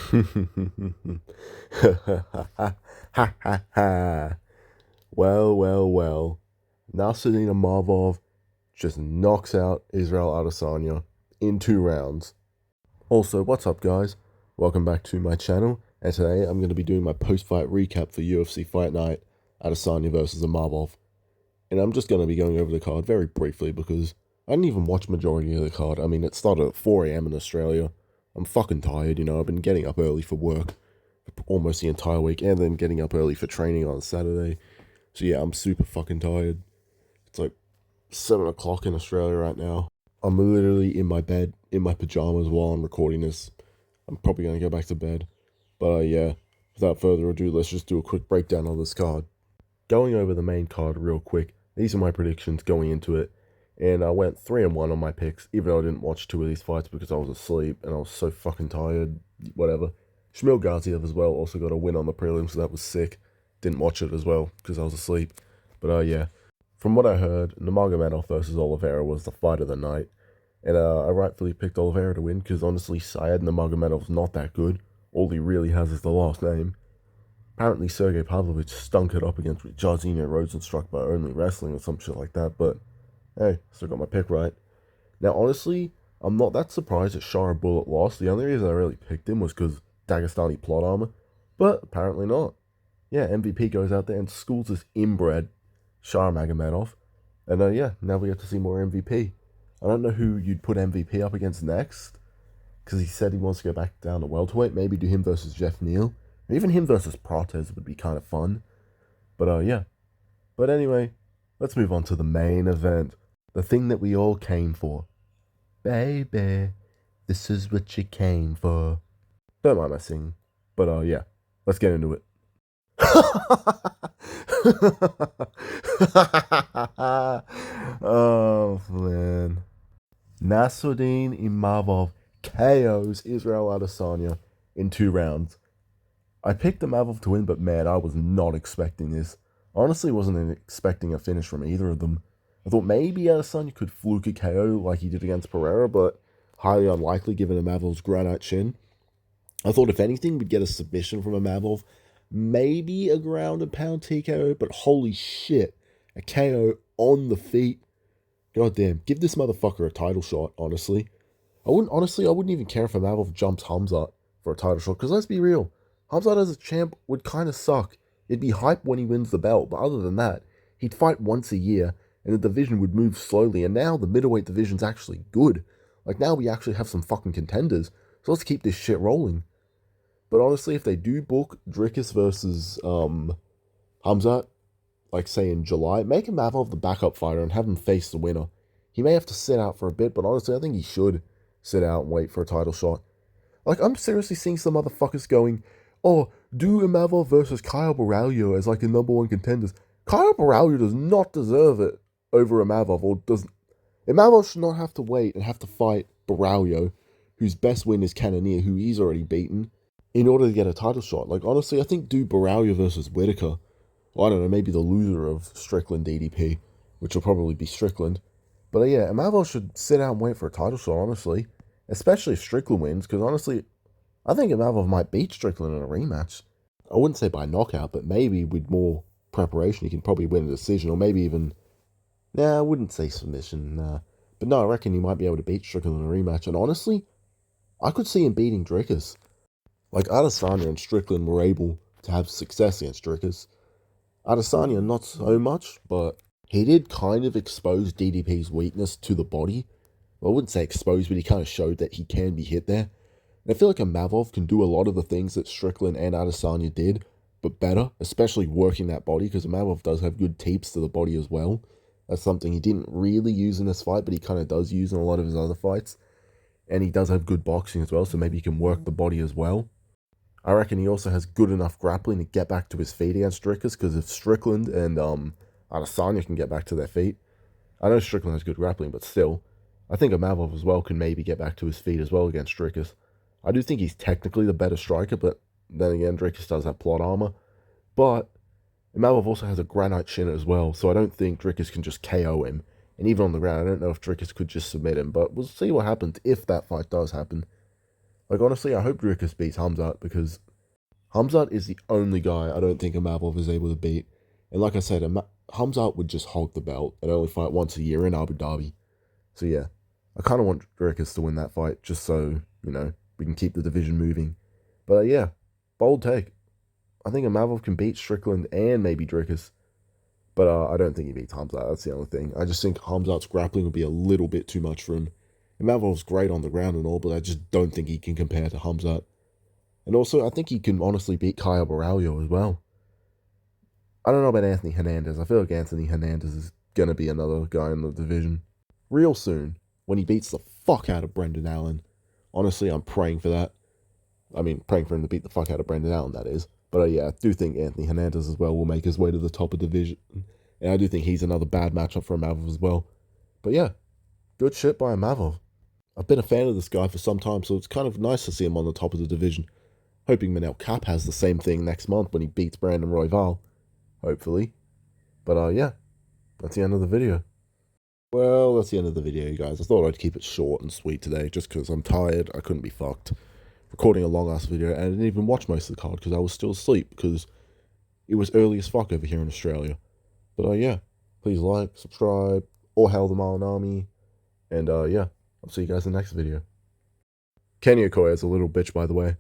Ha ha ha. Well. Nasruddin Imavov just knocks out Israel Adesanya in 2 rounds. Also, what's up, guys? Welcome back to my channel, and today I'm going to be doing my post-fight recap for UFC Fight Night Adesanya versus Imavov. And I'm just going to be going over the card very briefly because I didn't even watch majority of the card. I mean, it started at 4 a.m. in Australia. I'm fucking tired, I've been getting up early for work almost the entire week, and then getting up early for training on Saturday. So yeah, I'm super fucking tired. It's like 7 o'clock in Australia right now. I'm literally in my bed, in my pajamas while I'm recording this. I'm probably going to go back to bed. But yeah, without further ado, let's just do a quick breakdown of this card. Going over the main card real quick, these are my predictions going into it. And I went 3-1 on my picks, even though I didn't watch 2 of these fights because I was asleep and I was so fucking tired. Whatever. Shamil Gaziev as well also got a win on the prelims, so that was sick. Didn't watch it as well because I was asleep. But yeah, from what I heard, Nurmagomedov versus Oliveira was the fight of the night. And I rightfully picked Oliveira to win because honestly, Syed Nurmagomedov's not that good. All he really has is the last name. Apparently, Sergey Pavlovich stunk it up against Jairzinho Rosenstruck by only wrestling or some shit like that. But hey, still got my pick right. Now, honestly, I'm not that surprised that Shara Bullet lost. The only reason I really picked him was because Dagestani plot armor. But apparently not. Yeah, MVP goes out there and schools this inbred Shara Magomedov. And yeah, now we get to see more MVP. I don't know who you'd put MVP up against next, because he said he wants to go back down to welterweight. Maybe do him versus Jeff Neal. Or even him versus Prates would be kind of fun. But yeah. But anyway, let's move on to the main event. The thing that we all came for. Baby, this is what you came for. Don't mind my singing. But yeah, let's get into it. Oh, man. Nasruddin Imavov KOs Israel Adesanya in 2 rounds. I picked Imavov to win, but man, I was not expecting this. Honestly, wasn't expecting a finish from either of them. I thought maybe Adesanya could fluke a KO like he did against Pereira, but highly unlikely given Imavov's granite chin. I thought if anything, we'd get a submission from Imavov, maybe a ground and pound TKO, but holy shit, a KO on the feet. God damn, give this motherfucker a title shot, honestly. I wouldn't even care if Imavov jumps Hamzat for a title shot, because let's be real, Hamzat as a champ would kind of suck. It'd be hype when he wins the belt, but other than that, he'd fight once a year, and the division would move slowly, and now the middleweight division's actually good. Like, now we actually have some fucking contenders, so let's keep this shit rolling. But honestly, if they do book Dricus versus Hamzat, like say in July, make Imavov the backup fighter and have him face the winner. He may have to sit out for a bit, but honestly, I think he should sit out and wait for a title shot. Like, I'm seriously seeing some motherfuckers going, oh, do Imavov versus Kyle Borralho as like the #1 contenders. Kyle Borralho does not deserve it over Imavov, or doesn't. Imavov should not have to wait and have to fight Borralho, whose best win is Cannonier, who he's already beaten, in order to get a title shot. Like, honestly, I think do Borralho versus Whitaker. Well, I don't know, maybe the loser of Strickland DDP, which will probably be Strickland. But yeah, Imavov should sit out and wait for a title shot, honestly. Especially if Strickland wins, because honestly, I think Imavov might beat Strickland in a rematch. I wouldn't say by knockout, but maybe with more preparation, he can probably win a decision, or maybe even... Nah, I wouldn't say submission, nah. But no, I reckon he might be able to beat Strickland in a rematch, and honestly, I could see him beating Dricus. Like, Adesanya and Strickland were able to have success against Dricus. Adesanya, not so much, but he did kind of expose DDP's weakness to the body. Well, I wouldn't say expose, but he kind of showed that he can be hit there. And I feel like Imavov can do a lot of the things that Strickland and Adesanya did, but better, especially working that body, because Imavov does have good teeps to the body as well. That's something he didn't really use in this fight, but he kind of does use in a lot of his other fights. And he does have good boxing as well, so maybe he can work the body as well. I reckon he also has good enough grappling to get back to his feet against Dricus, because if Strickland and Adesanya can get back to their feet, I know Strickland has good grappling, but still, I think Imavov as well can maybe get back to his feet as well against Dricus. I do think he's technically the better striker, but then again, Dricus does have plot armor. But Imavov also has a granite chin as well, so I don't think Dricus can just KO him. And even on the ground, I don't know if Dricus could just submit him, but we'll see what happens if that fight does happen. Like, honestly, I hope Dricus beats Hamzat because Hamzat is the only guy I don't think Imavov is able to beat. And like I said, Hamzat would just hog the belt and only fight once a year in Abu Dhabi. So yeah, I kind of want Dricus to win that fight just so, we can keep the division moving. But yeah, bold take. I think Imavov can beat Strickland and maybe Dricus. But I don't think he beats Hamzat. That's the only thing. I just think Hamzat's grappling will be a little bit too much for him. Imavov's great on the ground and all, but I just don't think he can compare to Hamzat. And also, I think he can honestly beat Kaya Baralho as well. I don't know about Anthony Hernandez. I feel like Anthony Hernandez is going to be another guy in the division real soon when he beats the fuck out of Brendan Allen. Honestly, I'm praying for that. I mean, praying for him to beat the fuck out of Brendan Allen, that is. But yeah, I do think Anthony Hernandez as well will make his way to the top of the division. And I do think he's another bad matchup for Imavov as well. But yeah, good shit by Imavov. I've been a fan of this guy for some time, so it's kind of nice to see him on the top of the division. Hoping Manel Cap has the same thing next month when he beats Brandon Royval. Hopefully. But yeah, that's the end of the video. Well, that's the end of the video, you guys. I thought I'd keep it short and sweet today, just because I'm tired. I couldn't be fucked recording a long-ass video, and I didn't even watch most of the card because I was still asleep, because it was early as fuck over here in Australia. But yeah, please like, subscribe, all hail the Marlin Army, and yeah, I'll see you guys in the next video. Kenny Okoye is a little bitch, by the way.